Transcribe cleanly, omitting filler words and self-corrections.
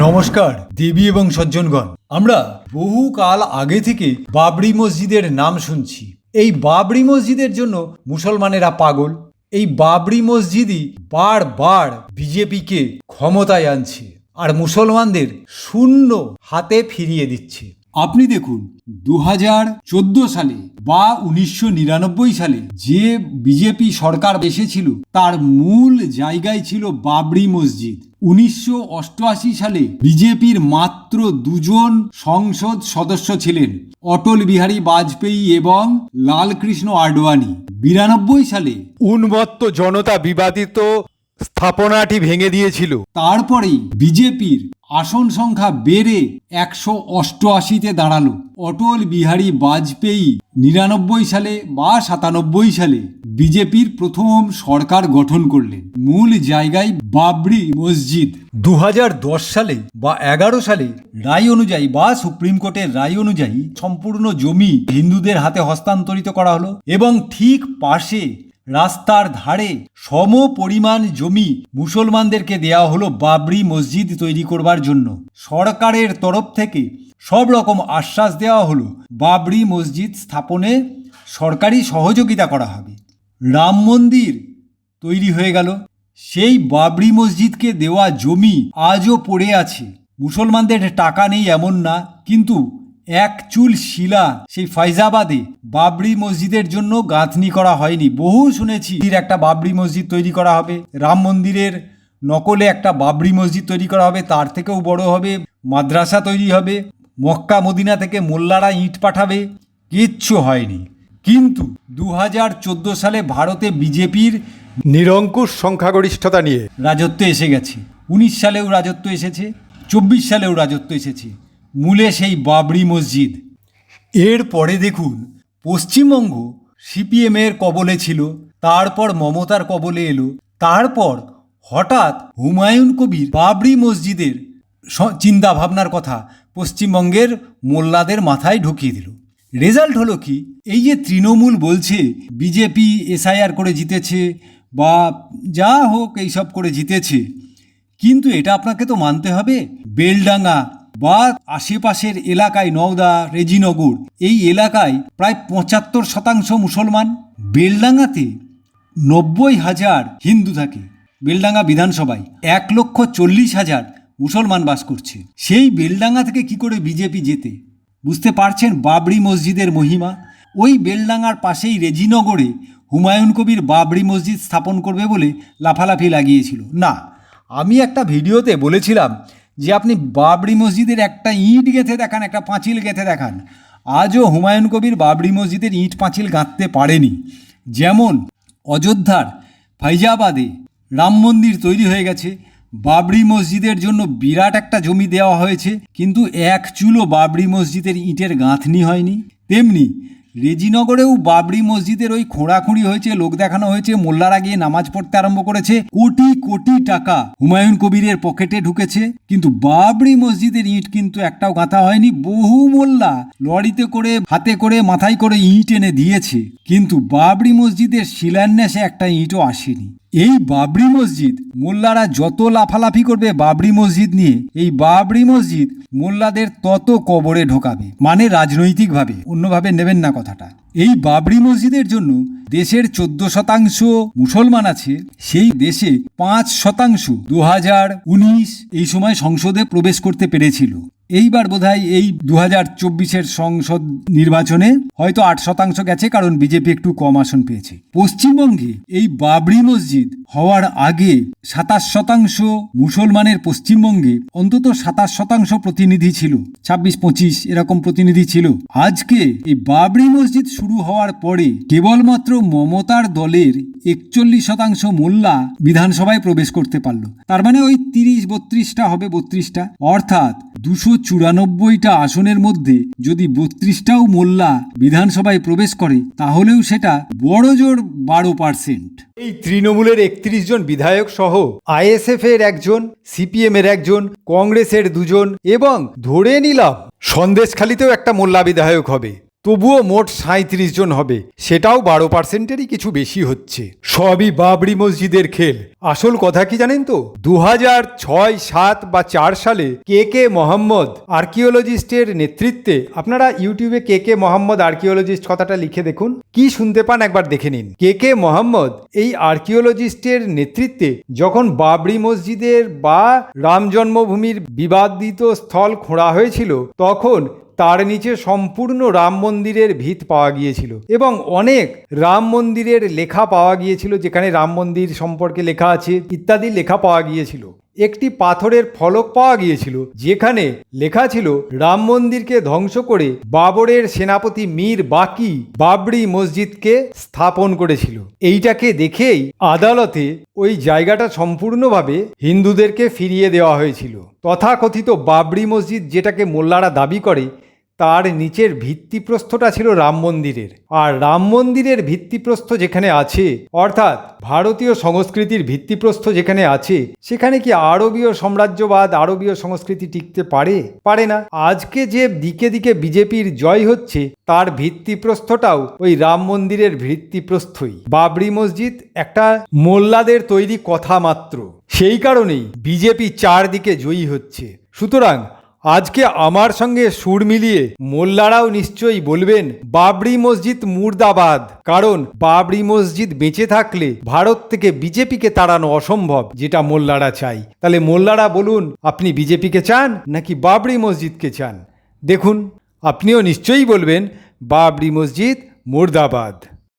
নমস্কার দেবী এবং সজ্জনগণ। আমরা বহুকাল আগে থেকে বাবরি মসজিদের নাম শুনছি। এই বাবরি মসজিদের জন্য মুসলমানেরা পাগল। এই বাবরি মসজিদই বারবার বিজেপিকে ক্ষমতায় আনছে আর মুসলমানদের শূন্য হাতে ফিরিয়ে দিচ্ছে। আপনি দেখুন 2014 সালে বা 1999 সালে যে বিজেপি সরকার এসেছিল তার মূল জায়গায় ছিল বাবরি মসজিদ। 1988 সালে বিজেপির মাত্র দুজন সংসদ সদস্য ছিলেন, অটল বিহারী বাজপেয়ী এবং লালকৃষ্ণ আডবাণী। 92 সালে উন্মত্ত জনতা বিবাদিত স্থাপনাটি ভেঙে দিয়েছিল। তারপরেই বিজেপির আসন সংখ্যা বেড়ে 188-তে দাঁড়ালো। অটল বিহারী বাজপেয়ী 99 সালে বা 97 সালে বিজেপির প্রথম সরকার গঠন করলেন, মূল জায়গায় বাবরি মসজিদ। 2010 সালে বা 11 সালে রায় অনুযায়ী বা সুপ্রিম কোর্টের রায় অনুযায়ী সম্পূর্ণ জমি হিন্দুদের হাতে হস্তান্তরিত করা হলো এবং ঠিক পাশে রাস্তার ধারে সম পরিমাণ জমি মুসলমানদেরকে দেওয়া হলো বাবরি মসজিদ তৈরি করবার জন্য। সরকারের তরফ থেকে সব রকম আশ্বাস দেওয়া হলো বাবরি মসজিদ স্থাপনে সরকারি সহযোগিতা করা হবে। রাম মন্দির তৈরি হয়ে গেল। সেই বাবরি মসজিদকে দেওয়া জমি আজও পড়ে আছে। মুসলমানদের টাকা নেই এমন না, কিন্তু এক চুল শিলা সেই ফাইজাবাদে বাবরি মসজিদের জন্য গাঁথনি করা হয়নি। বহু শুনেছি একটা বাবরি মসজিদ তৈরি করা হবে, রাম মন্দিরের নকলে একটা বাবরি মসজিদ তৈরি করা হবে, তার থেকেও বড় হবে, মাদ্রাসা তৈরি হবে, মক্কা মদিনা থেকে মোল্লারা ইট পাঠাবে। কিচ্ছু হয়নি। কিন্তু 2014 সালে ভারতে বিজেপির নিরঙ্কুশ সংখ্যাগরিষ্ঠতা নিয়ে রাজত্ব এসে গেছে। 19 সালেও রাজত্ব এসেছে, 24 সালেও রাজত্ব এসেছে, মূলে সেই বাবরি মসজিদ। এরপরে দেখুন পশ্চিমবঙ্গ সিপিএমের কবলে ছিল, তারপর মমতার কবলে এলো, তারপর হঠাৎ হুমায়ুন কবির বাবরি মসজিদের চিন্তা ভাবনার কথা পশ্চিমবঙ্গের মোল্লাদের মাথায় ঢুকিয়ে দিল। রেজাল্ট হলো কি, এই যে তৃণমূল বলছে বিজেপি এসআইআর করে জিতেছে বা যা হোক এইসব করে জিতেছে, কিন্তু এটা আপনাকে তো মানতে হবে বেলডাঙ্গা বা আশেপাশের এলাকায় নওদা রেজিনগর এই এলাকায় প্রায় 75% মুসলমান। বেলডাঙ্গাতে 90,000 হিন্দু থাকে। বেলডাঙ্গা বিধানসভায় 1,40,000 মুসলমান বাস করছে। সেই বেলডাঙ্গা থেকে কি করে বিজেপি জেতে? বুঝতে পারছেন বাবরি মসজিদের মহিমা। ওই বেলডাঙ্গার পাশেই রেজিনগরে হুমায়ুন কবির বাবরি মসজিদ স্থাপন করবে বলে লাফালাফি লাগিয়েছিল। না, আমি একটা ভিডিওতে বলেছিলাম যে আপনি বাবরি মসজিদের একটা ইট গেঁথে দেখান, একটা পাঁচিল গেঁথে দেখান। আজও হুমায়ুন কবির বাবরি মসজিদের ইট পাঁচিল গাঁথতে পারেনি। যেমন অযোধ্যার ফাইজাবাদে রাম মন্দির তৈরি হয়ে গেছে, বাবরি মসজিদের জন্য বিরাট একটা জমি দেওয়া হয়েছে, কিন্তু এক চুলও বাবরি মসজিদের ইটের গাঁথনি হয়নি। তেমনি রেজিনগরেও বাবরি মসজিদের ওই খোঁড়াখুঁড়ি হয়েছে, লোক দেখানো হয়েছে, মোল্লারা গিয়ে নামাজ পড়তে আরম্ভ করেছে, কোটি কোটি টাকা হুমায়ুন কবিরের পকেটে ঢুকেছে, কিন্তু বাবরি মসজিদের ইট কিন্তু একটাও গাঁথা হয়নি। বহু মোল্লা লরিতে করে, হাতে করে, মাথায় করে ইট এনে দিয়েছে, কিন্তু বাবরি মসজিদের শিলান্যাসে একটা ইটও আসেনি। এই বাবরি মসজিদ মোল্লারা যত লাফালাফি করবে বাবরি মসজিদ নিয়ে, এই বাবরি মসজিদ মোল্লাদের তত কবরে ঢোকাবে, মানে রাজনৈতিকভাবে, অন্যভাবে নেবেন না কথাটা। এই বাবরি মসজিদের জন্য দেশের 14% মুসলমান আছে, সেই দেশে 5% 2019 এই সময় সংসদে প্রবেশ করতে পেরেছিল। এইবার বোধহয় এই 2024-এর সংসদ নির্বাচনে হয়তো 8% গেছে, কারণ বিজেপি একটু কম আসন পেয়েছে। পশ্চিমবঙ্গে এই বাবরি মসজিদ হওয়ার আগে 27% মুসলমানের পশ্চিমবঙ্গে অন্তত 27% প্রতিনিধি ছিল, 26-25 এরকম প্রতিনিধি ছিল। আজকে এই বাবরি মসজিদ শুরু হওয়ার পরে কেবলমাত্র মমতার দলের 41% মোল্লা বিধানসভায় প্রবেশ করতে পারলো। তার মানে ওই 30-32টা হবে, 32টা, অর্থাৎ 294টা আসনের মধ্যে যদি 32টাও মোল্লা বিধানসভায় প্রবেশ করে তাহলেও সেটা বড় জোর 12%। এই তৃণমূলের 31 জন বিধায়ক সহ আইএসএফ এর একজন, সিপিএম এর একজন, কংগ্রেসের 2জন এবং ধরে নিলাম সন্দেশখালীতেও একটা মোল্লা বিধায়ক হবে। তবুও মোট 37 জন হবে, সেটাও 12%-এরই কিছু বেশি হচ্ছে। সবই বাবরি মসজিদের খেল। আসল কথা কি জানেন তো, 2006, 7 বা 4 সালে কে মোহাম্মদ আর্কিওলজিস্টের নেতৃত্বে, আপনারা ইউটিউবে কে মোহাম্মদ আর্কিওলজিস্ট কথাটা লিখে দেখুন, কি শুনতে পান একবার দেখে নিন। কে মোহাম্মদ এই আর্কিওলজিস্টের নেতৃত্বে যখন বাবরি মসজিদের বা রাম জন্মভূমির বিবাদিত স্থল খোঁড়া হয়েছিল, তখন তার নিচে সম্পূর্ণ রাম মন্দিরের ভিত পাওয়া গিয়েছিল এবং অনেক রাম মন্দিরের লেখা পাওয়া গিয়েছিল, যেখানে রাম মন্দির সম্পর্কে লেখা আছে ইত্যাদি লেখা পাওয়া গিয়েছিল। একটি পাথরের ফলক পাওয়া গিয়েছিল যেখানে লেখা ছিল রাম মন্দিরকে ধ্বংস করে বাবরের সেনাপতি মীর বাকি বাবরি মসজিদকে স্থাপন করেছিল। এইটাকে দেখেই আদালতে ওই জায়গাটা সম্পূর্ণভাবে হিন্দুদেরকে ফিরিয়ে দেওয়া হয়েছিল। তথাকথিত বাবরি মসজিদ, যেটাকে মোল্লারা দাবি করে, তার নিচের ভিত্তিপ্রস্তরটা ছিল রাম মন্দিরের। আর রাম মন্দিরের ভিত্তিপ্রস্তর যেখানে আছে, অর্থাৎ ভারতীয় সংস্কৃতির ভিত্তিপ্রস্তর যেখানে আছে, সেখানে কি আরবীয় সাম্রাজ্যবাদ, আরবীয় সংস্কৃতি টিকতে পারে না। আজকে যে দিকে দিকে বিজেপির জয় হচ্ছে, তার ভিত্তিপ্রস্তরটাও ওই রাম মন্দিরের ভিত্তিপ্রস্তরই। বাবরি মসজিদ একটা মোল্লাদের তৈরি কথা মাত্র, সেই কারণেই বিজেপি চারদিকে জয়ী হচ্ছে। সুতরাং আজকে আমার সঙ্গে সুর মিলিয়ে মোল্লারাও নিশ্চয়ই বলবেন বাবরি মসজিদ মুর্দাবাদ, কারণ বাবরি মসজিদ বেঁচে থাকলে ভারত থেকে বিজেপিকে তাড়ানো অসম্ভব, যেটা মোল্লারা চাই। তাহলে মোল্লারা বলুন, আপনি বিজেপিকে চান নাকি বাবরি মসজিদকে চান? দেখুন, আপনিও নিশ্চয়ই বলবেন বাবরি মসজিদ মুর্দাবাদ।